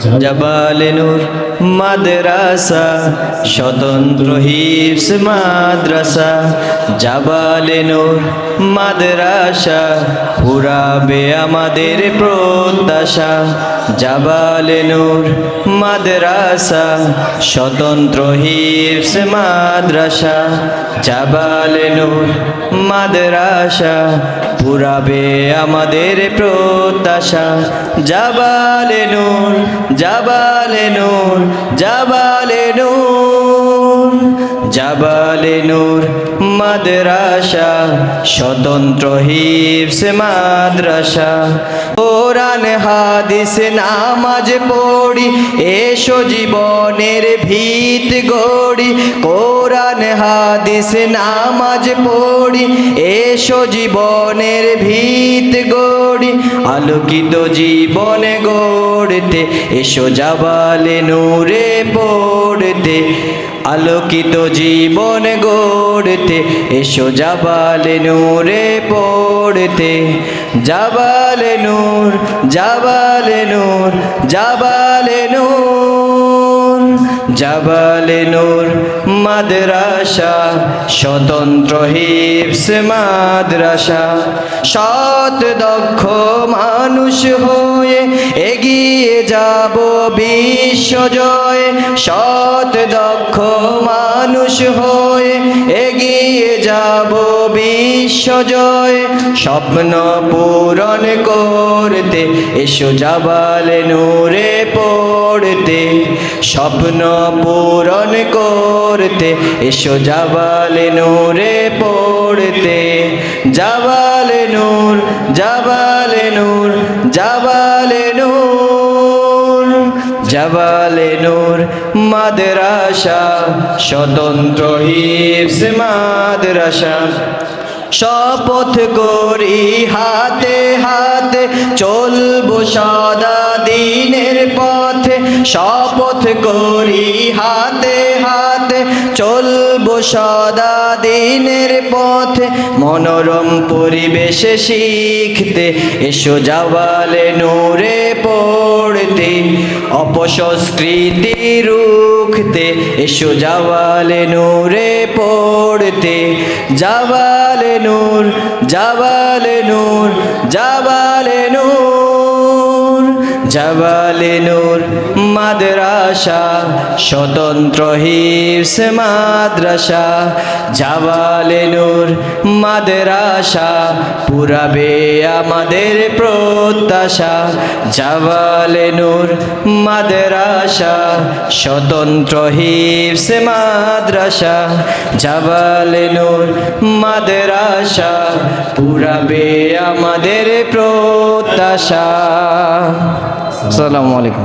জাবালে নূর মাদ্রাসা স্বতন্ত্র হিফজ মাদ্রাসা। জাবালে নূর মাদ্রাসা পুরাবে আমাদের প্রত্যাশা। জাবালে নূর মাদ্রাসা স্বতন্ত্র হিফজ মাদ্রাসা। জাবালে নূর মাদ্রাসা পুরাবে আমাদের প্রত্যাশা। জাবালে নূর জাবালে নূর জাবালে নূর জাবালে নূর মাদ্রাসা স্বতন্ত্র হিফজ মাদ্রাসা। কোরআন হাদিস নামাজ পড়ি এসো জীবনের ভিত গড়ি। কোরআন হাদিস নামাজ পড়ি এসো জীবনের ভিত গড়ি। আলোকিত জীবন গড়তে এসো জাবালে নূরে পড়তে। আলোকিত জীবন গড়তে এসো জাবালে নূরে পড়তে। জাবালে নূর জাবালে নূর জাবালে নূর জাবালে নূর মাদ্রাসা স্বতন্ত্র হিফজ মাদ্রাসা। সৎ দক্ষ মানুষ হয়ে এগিয়ে যাব বিশ্বজয়ে। সৎ দক্ষ মানুষ হয়ে এগিয়ে যাব বিশ্বজয়ে। স্বপ্ন পূরণ করতে এসো জাবালে নূরে পড়তে। স্বপ্ন পূরণ করতে এসো জাবালে নূরে পড়তে। জাবালে নূর জাবালে নূর জাবালে নূর জাবালে নূর মাদ্রাসা স্বতন্ত্র হিফজ মাদ্রাসা। শপথ করি হাতে হাতে চলবো সদা দিনের পথে। শপথ করি হাতে হাতে চলবো সদা দিনের পথে। মনোরম পরিবেশে শিখতে এসো জাবালে নূরে পড়তে। অপসংস্কৃতি রুখতে এসো জাবালে নূরে পড়তে। জাবালে নূর জাবালে নূর জাবালে নূর জাবালে নূর মাদ্রাসা স্বতন্ত্র হিফজ মাদ্রাসা। জাবালে নূর মাদ্রাসা পুরাবে আমাদের প্রত্যাশা। জাবালে নূর মাদ্রাসা স্বতন্ত্র হিফজ মাদ্রাসা। জাবালে নূর মাদ্রাসা পুরাবে আমাদের প্রত্যাশা। আসসালামু আলাইকুম।